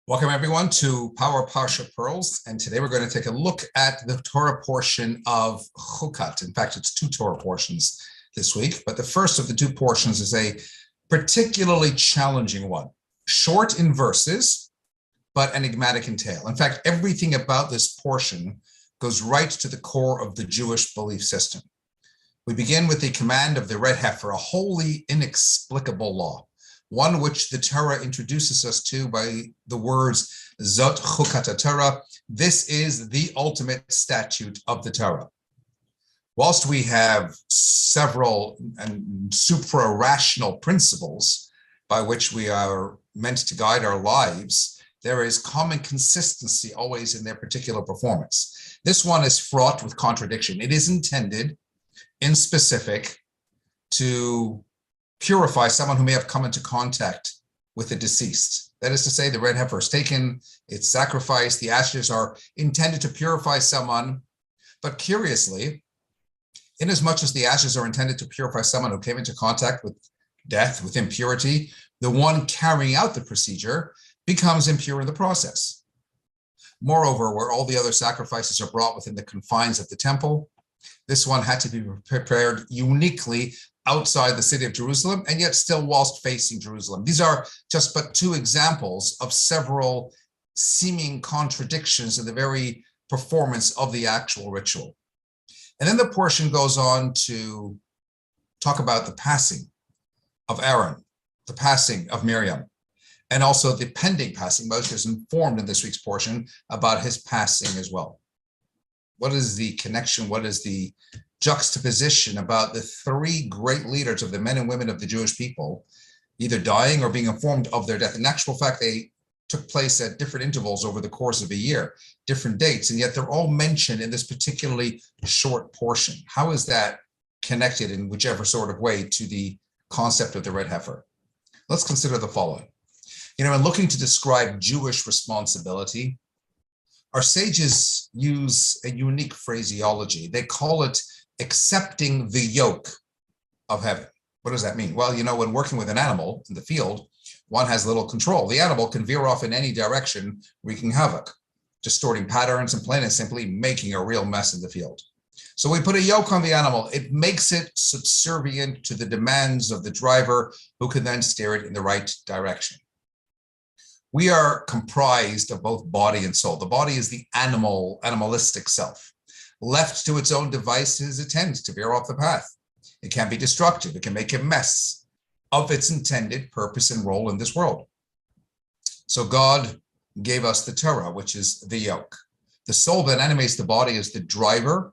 Welcome everyone to Power Parsha Pearls, and today we're going to take a look at the Torah portion of Chukat. In fact, it's two Torah portions this week, but the first of the two portions is a particularly challenging one. Short in verses, but enigmatic in tale. In fact, everything about this portion goes right to the core of the Jewish belief system. We begin with the command of the red heifer, a wholly inexplicable law, one which the Torah introduces us to by the words, Zot Chukat Torah, this is the ultimate statute of the Torah. Whilst we have several supra-rational principles by which we are meant to guide our lives, there is common consistency always in their particular performance. This one is fraught with contradiction. It is intended, in specific, to purify someone who may have come into contact with the deceased. That is to say, the red heifer is taken, it's sacrificed, the ashes are intended to purify someone. But curiously, inasmuch as the ashes are intended to purify someone who came into contact with death, with impurity, the one carrying out the procedure becomes impure in the process. Moreover, where all the other sacrifices are brought within the confines of the temple, this one had to be prepared uniquely outside the city of Jerusalem, and yet still whilst facing Jerusalem. These are just but two examples of several seeming contradictions in the very performance of the actual ritual. And then the portion goes on to talk about the passing of Aaron, the passing of Miriam, and also the pending passing. Moshe is informed in this week's portion about his passing as well. What is the connection? What is the juxtaposition about the three great leaders of the men and women of the Jewish people, either dying or being informed of their death? In actual fact, they took place at different intervals over the course of a year, different dates, and yet they're all mentioned in this particularly short portion. How is that connected in whichever sort of way to the concept of the red heifer? Let's consider the following. In looking to describe Jewish responsibility, our sages use a unique phraseology. They call it accepting the yoke of heaven. What does that mean? Well, when working with an animal in the field, one has little control. The animal can veer off in any direction, wreaking havoc, distorting patterns, and plain and simply making a real mess in the field. So we put a yoke on the animal. It makes it subservient to the demands of the driver, who can then steer it in the right direction. We are comprised of both body and soul. The body is the animalistic self. Left to its own devices, it tends to veer off the path. It can be destructive. It can make a mess of its intended purpose and role in this world. So God gave us the Torah, which is the yoke. The soul that animates the body is the driver,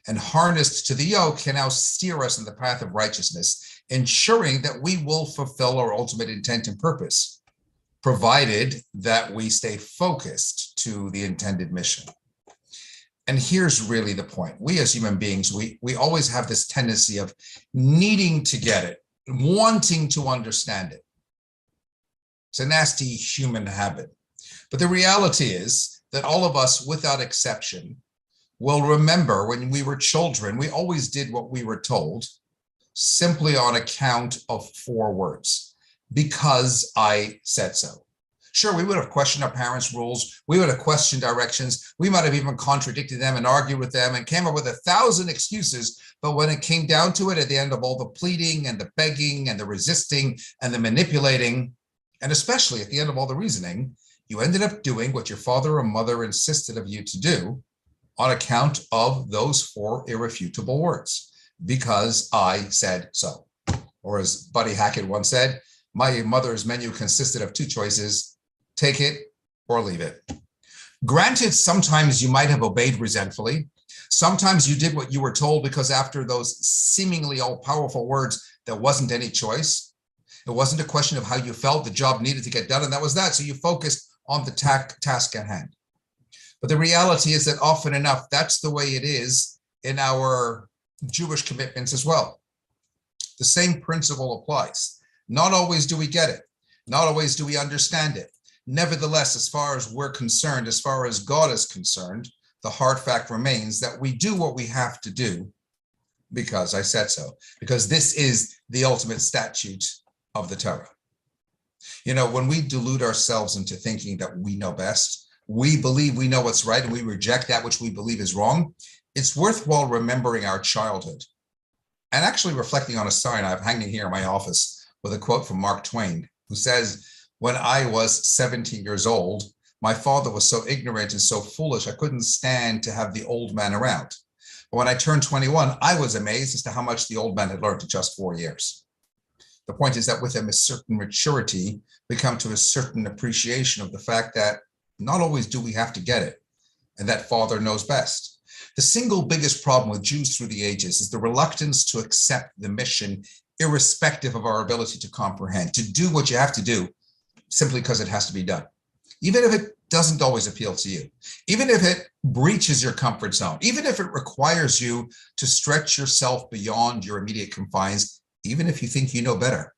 and harnessed to the yoke can now steer us in the path of righteousness, ensuring that we will fulfill our ultimate intent and purpose, provided that we stay focused to the intended mission. And here's really the point. We as human beings, we always have this tendency of needing to get it, wanting to understand it. It's a nasty human habit. But the reality is that all of us, without exception, will remember when we were children, we always did what we were told, simply on account of four words: because I said so. Sure, we would have questioned our parents' rules. We would have questioned directions. We might have even contradicted them and argued with them and came up with 1,000 excuses. But when it came down to it, at the end of all the pleading and the begging and the resisting and the manipulating, and especially at the end of all the reasoning, you ended up doing what your father or mother insisted of you to do on account of those four irrefutable words: because I said so. Or as Buddy Hackett once said, my mother's menu consisted of two choices: take it or leave it. Granted, sometimes you might have obeyed resentfully. Sometimes you did what you were told because after those seemingly all-powerful words, there wasn't any choice. It wasn't a question of how you felt. The job needed to get done, and that was that. So you focused on the task at hand. But the reality is that often enough, that's the way it is in our Jewish commitments as well. The same principle applies. Not always do we get it. Not always do we understand it. Nevertheless, as far as we're concerned, as far as God is concerned, the hard fact remains that we do what we have to do because I said so, because this is the ultimate statute of the Torah. When we delude ourselves into thinking that we know best, we believe we know what's right and we reject that which we believe is wrong, it's worthwhile remembering our childhood and actually reflecting on a sign I have hanging here in my office with a quote from Mark Twain, who says, "When I was 17 years old, my father was so ignorant and so foolish, I couldn't stand to have the old man around. But when I turned 21, I was amazed as to how much the old man had learned in just 4 years." The point is that with a certain maturity, we come to a certain appreciation of the fact that not always do we have to get it, and that Father knows best. The single biggest problem with Jews through the ages is the reluctance to accept the mission, irrespective of our ability to comprehend, to do what you have to do simply because it has to be done. Even if it doesn't always appeal to you, even if it breaches your comfort zone, even if it requires you to stretch yourself beyond your immediate confines, even if you think you know better,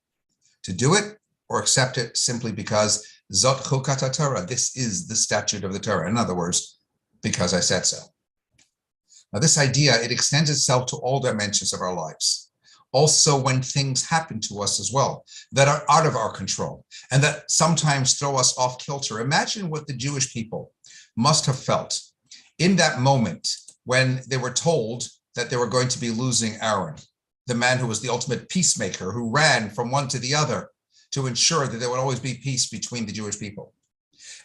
to do it or accept it simply because Zot Chukat Torah, this is the statute of the Torah. In other words, because I said so. Now, this idea, it extends itself to all dimensions of our lives. Also, when things happen to us as well that are out of our control and that sometimes throw us off kilter. Imagine what the Jewish people must have felt in that moment when they were told that they were going to be losing Aaron, the man who was the ultimate peacemaker, who ran from one to the other to ensure that there would always be peace between the Jewish people.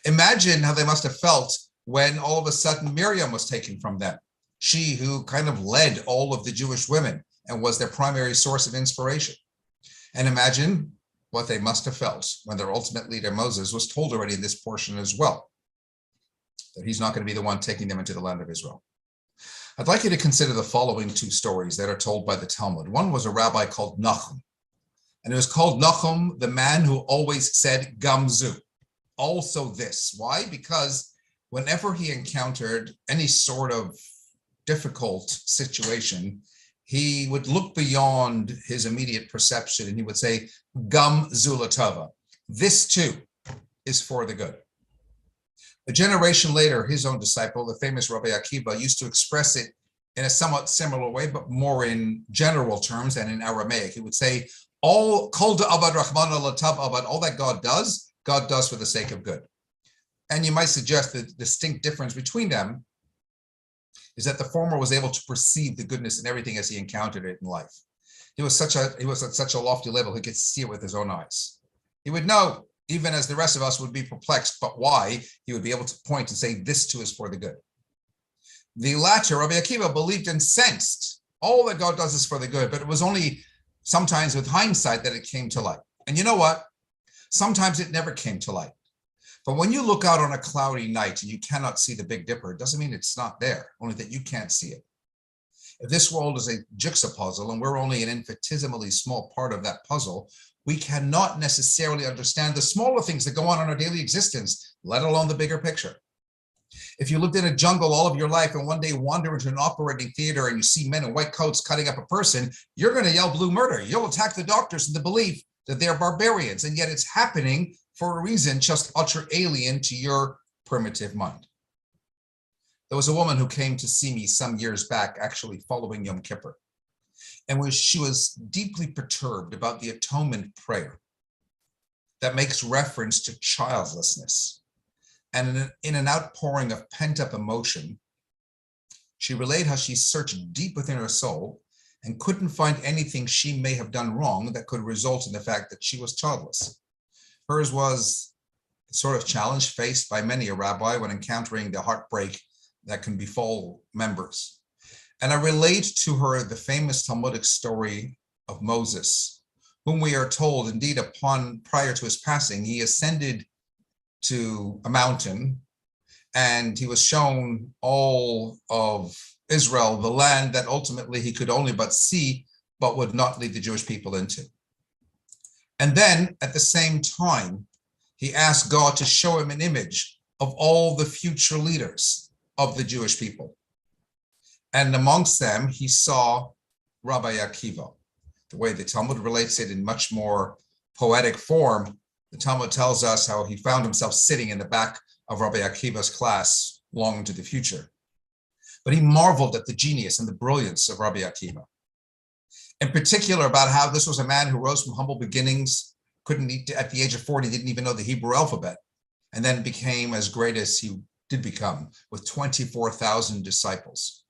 Imagine how they must have felt when all of a sudden Miriam was taken from them. She who kind of led all of the Jewish women and was their primary source of inspiration. And imagine what they must have felt when their ultimate leader, Moses, was told already in this portion as well, that he's not going to be the one taking them into the land of Israel. I'd like you to consider the following two stories that are told by the Talmud. One was a rabbi called Nachum, and it was called Nachum, the man who always said Gamzu, also this. Why? Because whenever he encountered any sort of difficult situation, he would look beyond his immediate perception and he would say, Gam Zulatava, this too is for the good. A generation later, his own disciple, the famous Rabbi Akiva, used to express it in a somewhat similar way, but more in general terms and in Aramaic. He would say, all kol da'avad Rahman latav avad, all that God does for the sake of good. And you might suggest that the distinct difference between them is that the former was able to perceive the goodness in everything as he encountered it in life. He was at such a lofty level, he could see it with his own eyes. He would know, even as the rest of us would be perplexed, but why, he would be able to point and say, this too is for the good. The latter, Rabbi Akiva, believed and sensed all that God does is for the good, but it was only sometimes with hindsight that it came to light. And you know what? Sometimes it never came to light. But when you look out on a cloudy night and you cannot see the Big Dipper, it doesn't mean it's not there, only that you can't see it. If this world is a jigsaw puzzle and we're only an infinitesimally small part of that puzzle, we cannot necessarily understand the smaller things that go on in our daily existence, let alone the bigger picture. If you lived in a jungle all of your life and one day wander into an operating theater and you see men in white coats cutting up a person, you're going to yell blue murder. You'll attack the doctors in the belief that they're barbarians, and yet it's happening for a reason just utter alien to your primitive mind. There was a woman who came to see me some years back, actually following Yom Kippur, and she was deeply perturbed about the atonement prayer that makes reference to childlessness. And in an outpouring of pent-up emotion, she relayed how she searched deep within her soul and couldn't find anything she may have done wrong that could result in the fact that she was childless. Hers was the sort of challenge faced by many a rabbi when encountering the heartbreak that can befall members. And I relate to her the famous Talmudic story of Moses, whom we are told, indeed, prior to his passing, he ascended to a mountain and he was shown all of Israel, the land that ultimately he could only but see, but would not lead the Jewish people into. And then at the same time, he asked God to show him an image of all the future leaders of the Jewish people. And amongst them, he saw Rabbi Akiva. The way the Talmud relates it in much more poetic form, the Talmud tells us how he found himself sitting in the back of Rabbi Akiva's class long into the future. But he marveled at the genius and the brilliance of Rabbi Akiva. In particular, about how this was a man who rose from humble beginnings, couldn't at the age of 40, didn't even know the Hebrew alphabet, and then became as great as he did become with 24,000 disciples.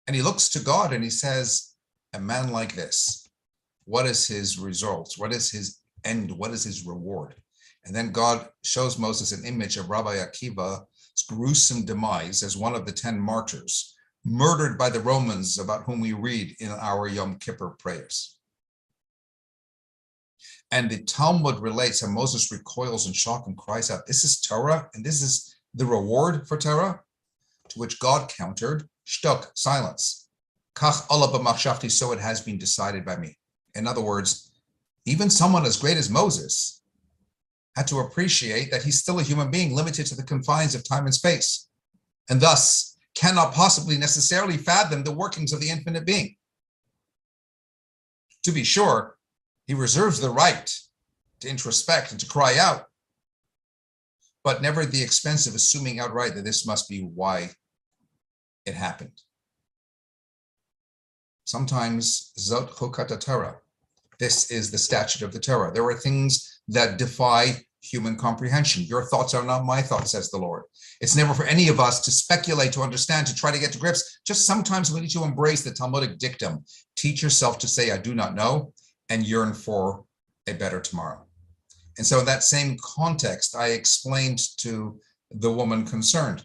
And he looks to God and he says, a man like this, what is his results? What is his end? What is his reward? And then God shows Moses an image of Rabbi Akiva's gruesome demise as one of the 10 martyrs, murdered by the Romans, about whom we read in our Yom Kippur prayers. And the Talmud relates how Moses recoils in shock and cries out, this is Torah, and this is the reward for Torah? To which God countered, shtuk, silence. Kach Allah b'machshavti, so it has been decided by me. In other words, even someone as great as Moses had to appreciate that he's still a human being limited to the confines of time and space, and thus cannot possibly necessarily fathom the workings of the infinite being. To be sure, he reserves the right to introspect and to cry out, but never at the expense of assuming outright that this must be why it happened. Sometimes, Zot Chukat Torah, this is the statute of the Torah. There are things that defy human comprehension. Your thoughts are not my thoughts, says the Lord. It's never for any of us to speculate, to understand, to try to get to grips. Just sometimes we need to embrace the Talmudic dictum. Teach yourself to say, I do not know, and yearn for a better tomorrow. And so in that same context, I explained to the woman concerned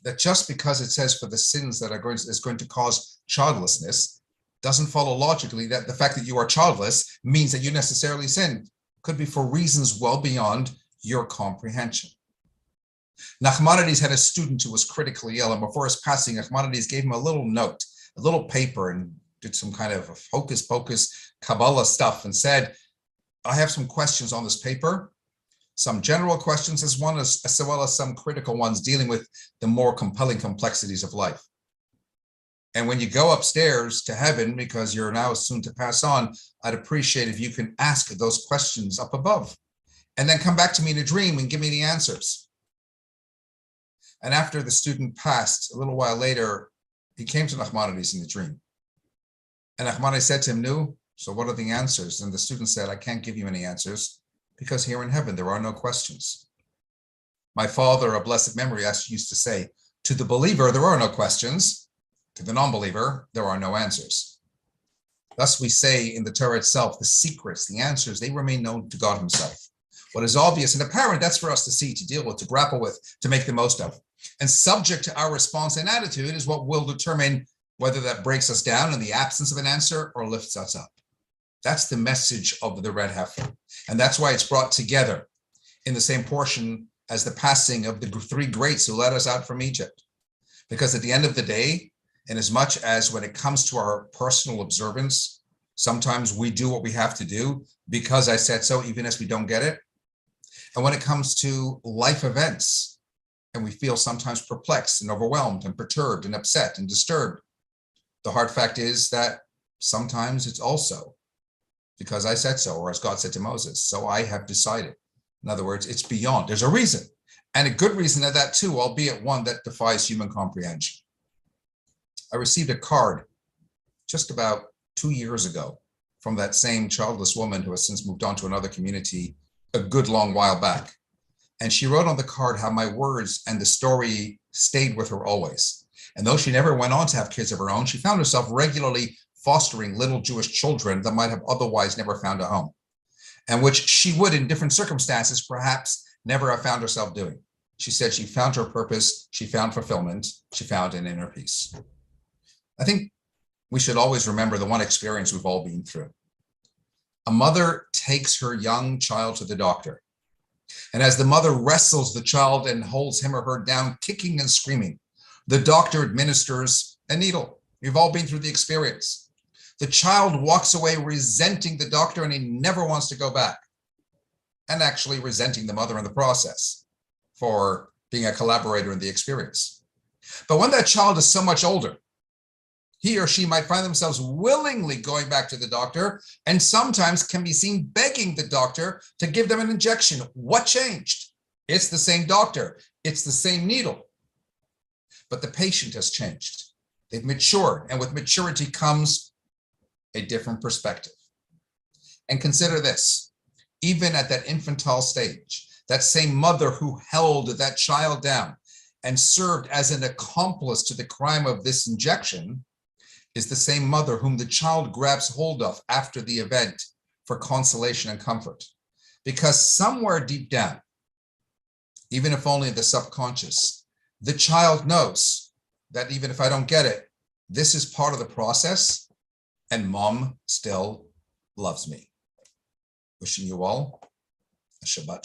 that just because it says for the sins that is going to cause childlessness, doesn't follow logically that the fact that you are childless means that you necessarily sinned. Could be for reasons well beyond your comprehension. Nachmanides had a student who was critically ill, and before his passing, Nachmanides gave him a little note, a little paper, and did some kind of hocus pocus Kabbalah stuff and said, I have some questions on this paper, some general questions as well as some critical ones dealing with the more compelling complexities of life. And when you go upstairs to heaven, because you're now soon to pass on, I'd appreciate if you can ask those questions up above and then come back to me in a dream and give me the answers. And after the student passed, a little while later, he came to Nachmanides in the dream. And Nachmanides said to him, "Nu, so what are the answers?" And the student said, "I can't give you any answers because here in heaven, there are no questions. My father, a blessed memory, used to say, to the believer, there are no questions. To the non-believer, there are no answers." Thus we say in the Torah itself, the secrets, the answers, they remain known to God himself. What is obvious and apparent, that's for us to see, to deal with, to grapple with, to make the most of. And subject to our response and attitude is what will determine whether that breaks us down in the absence of an answer or lifts us up. That's the message of the red heifer. And that's why it's brought together in the same portion as the passing of the three greats who led us out from Egypt. Because at the end of the day, in as much as when it comes to our personal observance, sometimes we do what we have to do because I said so, even as we don't get it. And when it comes to life events, and we feel sometimes perplexed and overwhelmed and perturbed and upset and disturbed, the hard fact is that sometimes it's also because I said so, or as God said to Moses, so I have decided. In other words, it's beyond. There's a reason, and a good reason at that too, albeit one that defies human comprehension. I received a card just about 2 years ago from that same childless woman who has since moved on to another community a good long while back. And she wrote on the card how my words and the story stayed with her always. And though she never went on to have kids of her own, she found herself regularly fostering little Jewish children that might have otherwise never found a home, and which she would, in different circumstances, perhaps never have found herself doing. She said she found her purpose, she found fulfillment, she found an inner peace. I think we should always remember the one experience we've all been through. A mother takes her young child to the doctor. And as the mother wrestles the child and holds him or her down, kicking and screaming, the doctor administers a needle. We've all been through the experience. The child walks away resenting the doctor and he never wants to go back. And actually resenting the mother in the process for being a collaborator in the experience. But when that child is so much older, he or she might find themselves willingly going back to the doctor and sometimes can be seen begging the doctor to give them an injection. What changed? It's the same doctor. It's the same needle. But the patient has changed. They've matured, and with maturity comes a different perspective. And consider this, even at that infantile stage, that same mother who held that child down and served as an accomplice to the crime of this injection is the same mother whom the child grabs hold of after the event for consolation and comfort. Because somewhere deep down, even if only in the subconscious, the child knows that even if I don't get it, this is part of the process and mom still loves me. Wishing you all a Shabbat